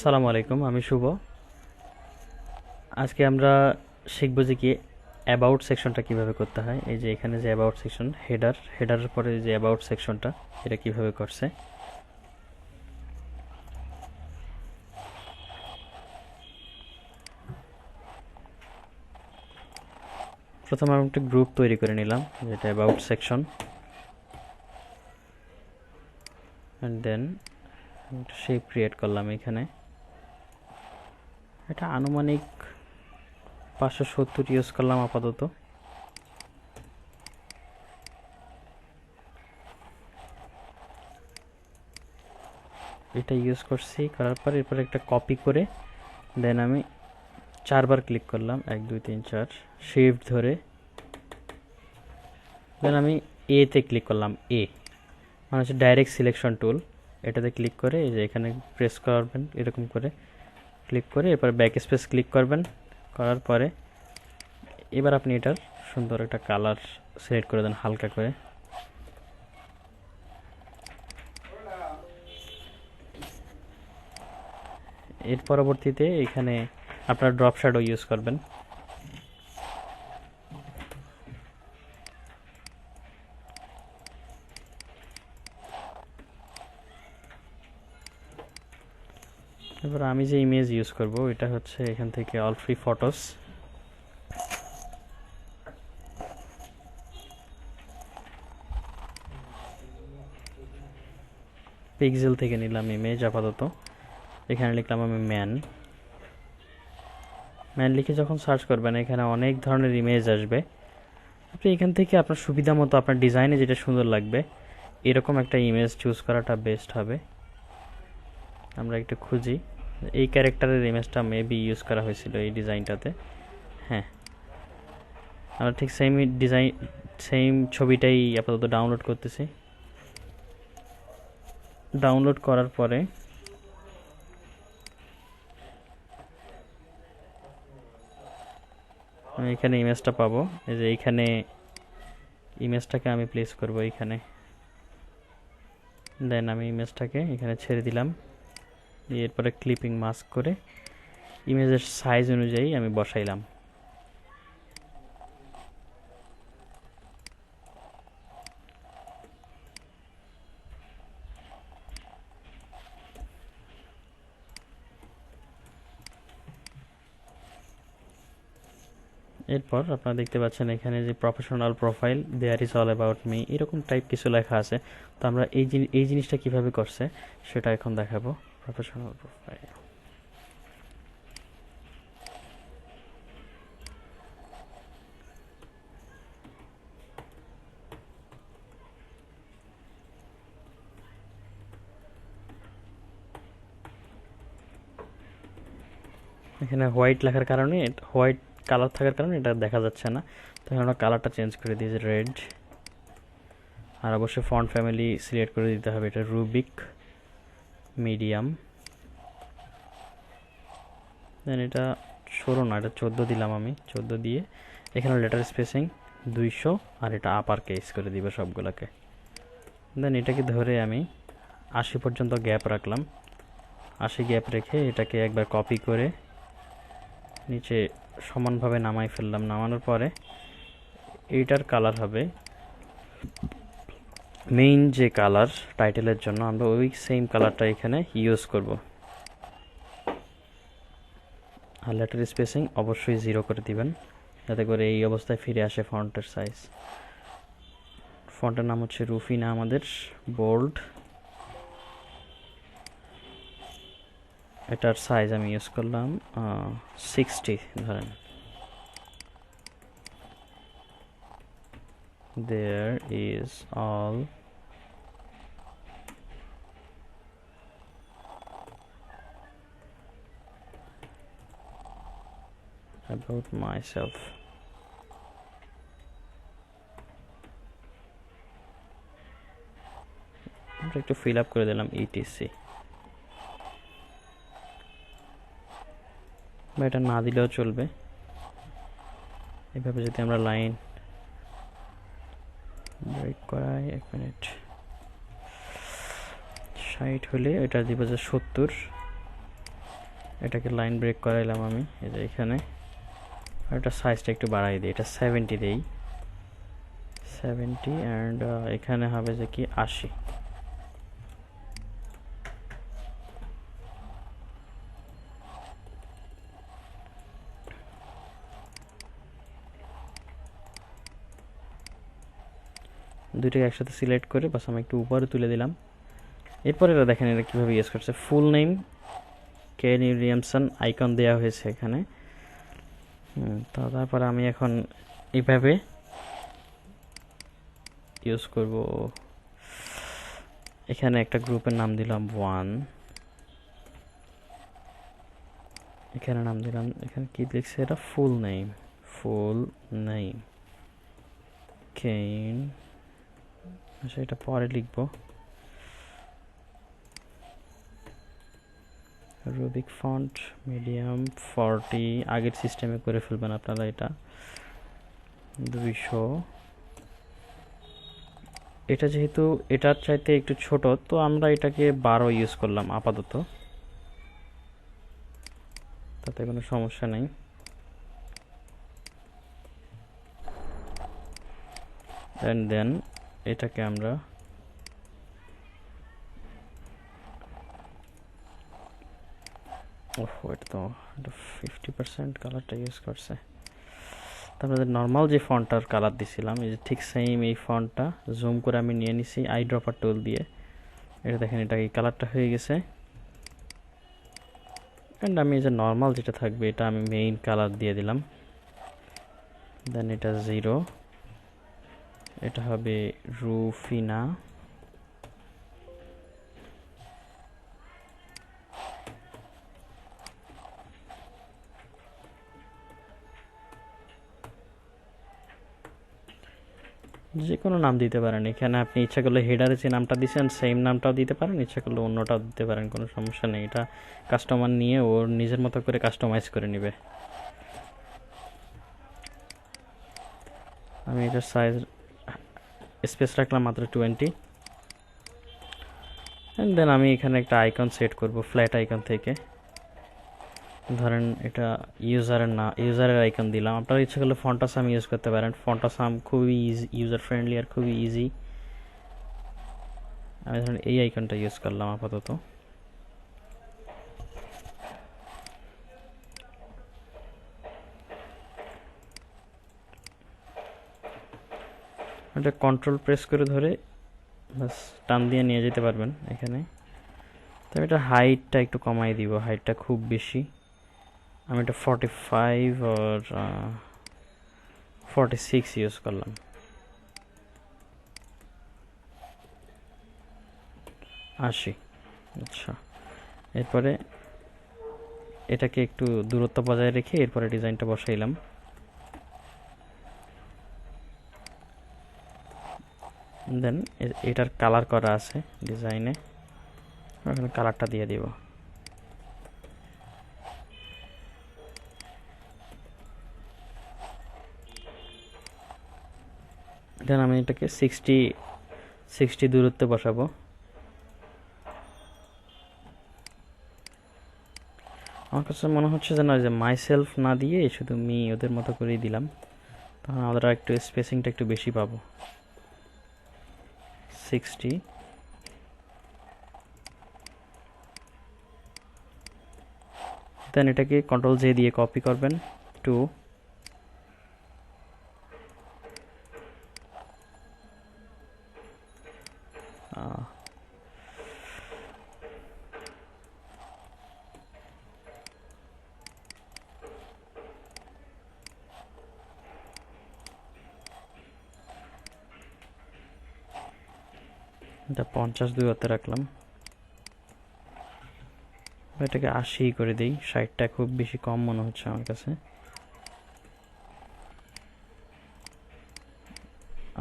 আসসালামু আলাইকুম, আমি শুভ। আজকে আমরা শিখব যে কি অ্যাবাউট সেকশনটা কিভাবে করতে হয়। এই যে এখানে যে অ্যাবাউট সেকশন, হেডারের পরে যে অ্যাবাউট সেকশনটা, এটা কিভাবে করছে। প্রথমে আমি একটা গ্রুপ তৈরি করে নিলাম, যেটা অ্যাবাউট সেকশন, অ্যান্ড দেন একটা শেপ ক্রিয়েট করলাম। এখানে এটা আনুমানিক 570 ইউজ করলাম আপাতত। এটা ইউজ করছি, করার পর এরপর একটা কপি করে দেন আমি 4বার ক্লিক করলাম, 1 2 3 4, শিফট ধরে দেন আমি এতে ক্লিক করলাম। মানে হচ্ছে ডাইরেক্ট সিলেকশন টুল, এটাতে ক্লিক করে এই যে এখানে প্রেস করবেন, এরকম করে ক্লিক করে এরপর ব্যাক স্পেস ক্লিক করবেন। করার পরে এবার আপনি এটার সুন্দর একটা কালার সিলেক্ট করে দেন হালকা করে। এর পরবর্তীতে এখানে আপনার ড্রপ শ্যাডো ইউজ করবেন। এবার আমি যে ইমেজ ইউজ করব এটা হচ্ছে এখান থেকে অল ফ্রি ফটোস, পিক্সেল থেকে নিলাম ইমেজ আপাতত। এখানে লিখলাম আমি ম্যান লিখে যখন সার্চ করবেন এখানে অনেক ধরনের ইমেজ আসবে। আপনি এখান থেকে আপনার সুবিধা মতো আপনার ডিজাইনে যেটা সুন্দর লাগবে এরকম একটা ইমেজ চুজ করাটা বেস্ট হবে। আমরা একটু খুঁজি, এই ক্যারেক্টারের ইমেজটা মেবি ইউজ করা হয়েছিল এই ডিজাইনটাতে। হ্যাঁ, আমরা ঠিক সেম ছবিটাই আপাতত ডাউনলোড করতেছি। ডাউনলোড করার পরে আমি এখানে ইমেজটা পাবো। এই যে এইখানে ইমেজটাকে আমি প্লেস করব এইখানে, দেন আমি ইমেজটাকে এখানে ছেড়ে দিলাম। এরপরে ক্লিপিং মাস্ক করে ইমেজের সাইজ অনুযায়ী আমি বসাইলাম। এরপর আপনারা দেখতে পাচ্ছেন এখানে যে professional profile, there is all about me, এরকম টাইপ কিছু লেখা আছে। তো আমরা এই জিনিসটা কিভাবে করছে সেটা এখন দেখাবো। প্রফেশনাল প্রোফাইল, এখানে হোয়াইট লেখার কারণে, হোয়াইট কালার থাকার কারণে এটা দেখা যাচ্ছে না। তখন আমরা কালারটা চেঞ্জ করে দিয়েছি রেড। আর অবশ্যই ফন্ট ফ্যামিলি সিলেক্ট করে দিতে হবে, এটা রুবিক মিডিয়াম। দেন এটা 16 না, এটা 14 দিলাম আমি। 14 দিয়ে এখানে লেটার স্পেসিং 200, আর এটা আপার কেস করে দিব সবগুলোকে। দেন এটাকে ধরে আমি 80 পর্যন্ত গ্যাপ রাখলাম। 80 গ্যাপ রেখে এটাকে একবার কপি করে নিচে সমানভাবে নামাই ফেললাম। নামানোর পরে এইটার কালার হবে মেইন যে কালার টাইটেলের জন্য, আমরা ওই সেম কালারটা এখানে ইউজ করব। আর লেটার স্পেসিং অবশ্যই 0 করে দিবেন, যাতে করে এই অবস্থায় ফিরে আসে ফন্টের সাইজ। ফন্টের নাম হচ্ছে রুফিনা আমাদের, বোল্ড। এটার সাইজ আমি ইউজ করলাম 60 ধরেন। There is all about myself. আমরা একটু ফিল আপ করে দিলাম ইটিসি, বা এটা না দিলেও চলবে। এভাবে যদি আমরা লাইন ব্রেক করাই, 1 মিনিট, 60 হলে এটা দিব যে 70, এটাকে লাইন ব্রেক করাইলাম আমি, এই যে এখানে। আর এটা সাইজটা একটু বাড়াই দিই, এটা 70 দেই, 70 অ্যান্ড এখানে হবে যে কি 80। দুইটাকে একসাথে সিলেক্ট করে বাস আমি একটু উপরে তুলে দিলাম। এরপরে এটা দেখেন এটা কীভাবে ইউজ করছে। Full name Kane Williamson icon দেওয়া হয়েছে এখানে। তো তারপরে আমি এখন এইভাবে ইউজ করব। এখানে একটা গ্রুপের নাম দিলাম 1, এখানে নাম দিলাম, এখানে কি লিখছে এটা, ফুল নেম কেন। আচ্ছা এটা পরে লিখবো। রুবিক ফন্ট মিডিয়াম 40, আগের সিস্টেমে করে ফেলবেন আপনারা এটা। 200, এটা যেহেতু এটার চাইতে একটু ছোট, তো আমরা এটাকে 12 ইউজ করলাম আপাতত, তাতে কোনো সমস্যা নেই। অ্যান্ড দেন এটাকে আমরা এটা তো 50% কালারটা ইউজ করছে। তারপরে নর্মাল যে ফন্টটার কালার দিছিলাম, এই যে ঠিক সেম এই ফন্টটা জুম করে আমি নিয়ে নিছি আই ড্রপার টুল দিয়ে। এটা দেখেন এটা এই কালারটা হয়ে গেছে। অ্যান্ড আমি এই যে নর্মাল যেটা থাকবে এটা আমি মেইন কালার দিয়ে দিলাম। দেন এটা 0, এটা হবে রুফিনা। যে কোনো নাম দিতে পারেন এখানে, আপনি ইচ্ছা করলে হেডারে যে নামটা দিচ্ছেন সেম নামটাও দিতে পারেন, ইচ্ছা করলে অন্যটাও দিতে পারেন, কোনো সমস্যা নেই। এটা কাস্টমার নিয়ে ওর নিজের মতো করে কাস্টমাইজ করে নেবে। আমি এটার সাইজ স্পেস রাখলাম মাত্র 20। অ্যান্ড দেন আমি এখানে একটা আইকন সেট করব ফ্ল্যাট আইকন থেকে। ধরেন এটা ইউজারের আইকন দিলাম। আপনারা ইচ্ছা করলে ফন্টাসাম ইউজ করতে পারেন। ফন্টাসাম খুবই ইজি, ইউজার ফ্রেন্ডলি আর খুবই ইজি। আমি ধরেন এই আইকনটা ইউজ করলাম আপাতত। এটা কন্ট্রোল প্রেস করে ধরে বাস টান দিয়ে নিয়ে যেতে পারবেন এখানে। তো এটা হাইটটা একটু কমাই দিব, হাইটটা খুব বেশি। আমি এটা 45 আর 46 ইউজ করলাম। আশি। আচ্ছা, এরপরে এটাকে একটু দূরত্ব বজায় রেখে এরপরে ডিজাইনটা বসাইলাম। দেন এটার কালার করা আছে ডিজাইনে, এখানে কালারটা দিয়ে দিব। দেন আমি এটাকে 60 দূরত্বে বসাবো। আমার কাছে মনে হচ্ছে যে না, যে মাই সেলফ না দিয়ে শুধু মি ওদের মতো করেই দিলাম, তখন আমরা একটু স্পেসিংটা একটু বেশি পাবো। 60। দেন এটাকে কন্ট্রোল জে দিয়ে কপি করবেন 2। এটা 50 দূরত্বে রাখলাম। এটাকে 80 করে দিই, 60টা খুব বেশি কম মনে হচ্ছে আমার কাছে।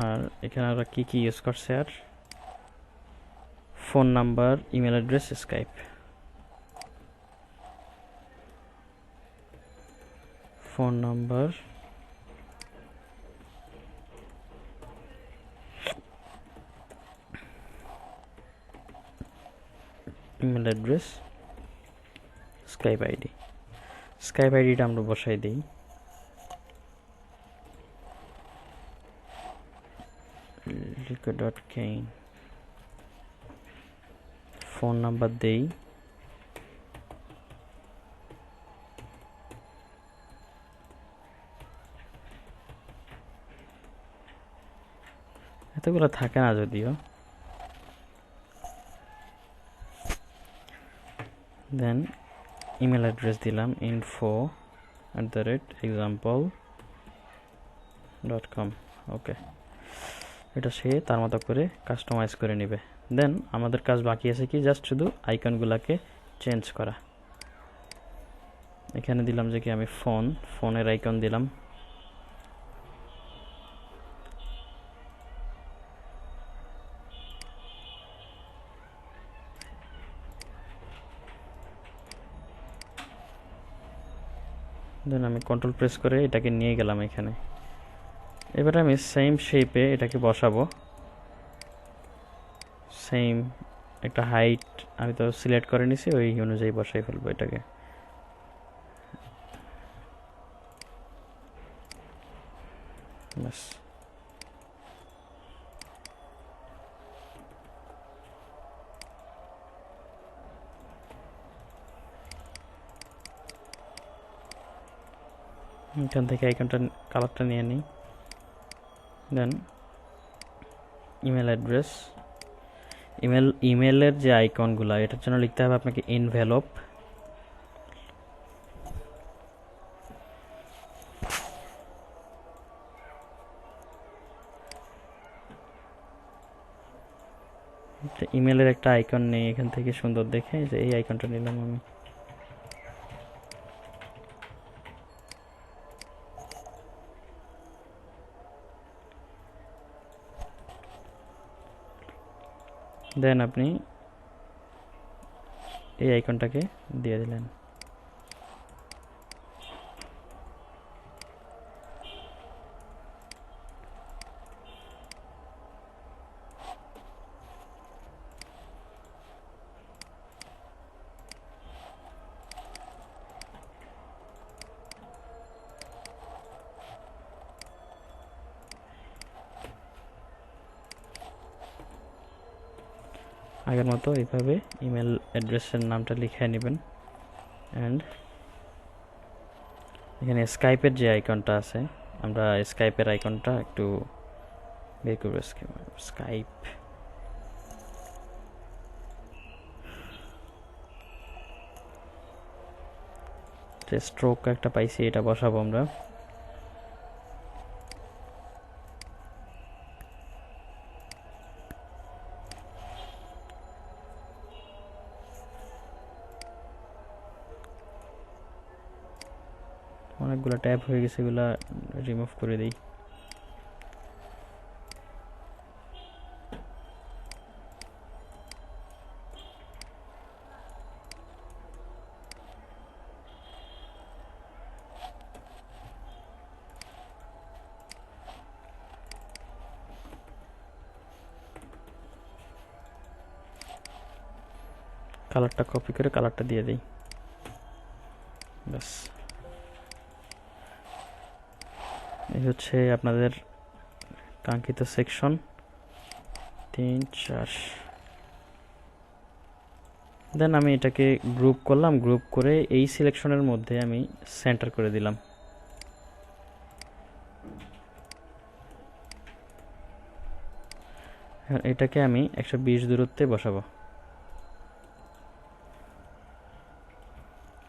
আর এখানে আমরা কি কি ইউজ করছে, আর phone number, email address, Skype. Phone number, email address, Skype ID. Skype আইডিটা আমরা বসাই দিই। lico.kane ফোন নাম্বার দেই, এতগুলো থাকে না যদিও। দেন ইমেল অ্যাড্রেস দিলাম info@example.com। ওকে, এটা সে তার মতো করে কাস্টমাইজ করে নেবে। দেন আমাদের কাজ বাকি আছে কি, জাস্ট শুধু আইকনগুলোকে চেঞ্জ করা। এখানে দিলাম যে কি আমি ফোনের আইকন দিলাম। দেন আমি কন্ট্রোল প্রেস করে এটাকে নিয়ে গেলাম এখানে। এবারে আমি সেম শেপে এটাকে বসাবো। সেম একটা হাইট আমি তো সিলেক্ট করে নিছি, ওই অনুযায়ী বসাই ফেলবো এটাকে। বাস, এখান থেকে আইকনটা কালারটা নিয়ে নিই। দেন ইমেল অ্যাড্রেস, ইমেলের যে আইকনগুলো, এটার জন্য লিখতে হবে আপনাকে এনভেলপ। ইমেলের একটা আইকন নেই এখান থেকে সুন্দর দেখে, যে এই আইকনটা নিলাম আমি। দেন আপনি এই আইকনটাকে দিয়ে দিলেন। আগের মতো এইভাবে ইমেল অ্যাড্রেসের নামটা লিখে নেবেন। অ্যান্ড এখানে স্কাইপের যে আইকনটা আছে, আমরা স্কাইপের আইকনটা একটু বের করবো। স্কাইপ, স্ট্রোক একটা পাইছি, এটা বসাবো আমরা। অনেকগুলো ট্যাব হয়ে গেছে, এগুলা রিমুভ করে দিই। কালারটা কপি করে কালারটা দিয়ে দিই। ব্যাস, এই হচ্ছে আপনাদের কাঙ্ক্ষিত সেকশন 3-4। দেন আমি এটাকে গ্রুপ করলাম, গ্রুপ করে এই সিলেকশনের মধ্যে আমি সেন্টার করে দিলাম। এটাকে আমি 120 দূরত্বে বসাবো।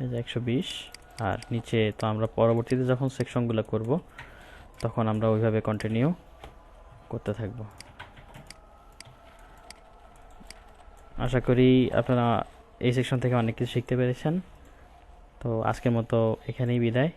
এই যে 120। আর নিচে তো আমরা পরবর্তীতে যখন সেকশনগুলো করব তখন আমরা ওইভাবে কন্টিনিউ করতে থাকব। আশা করি আপনারা এই সেকশন থেকে অনেক কিছু শিখতে পেরেছেন। তো আজকের মতো এখানেই বিদায়।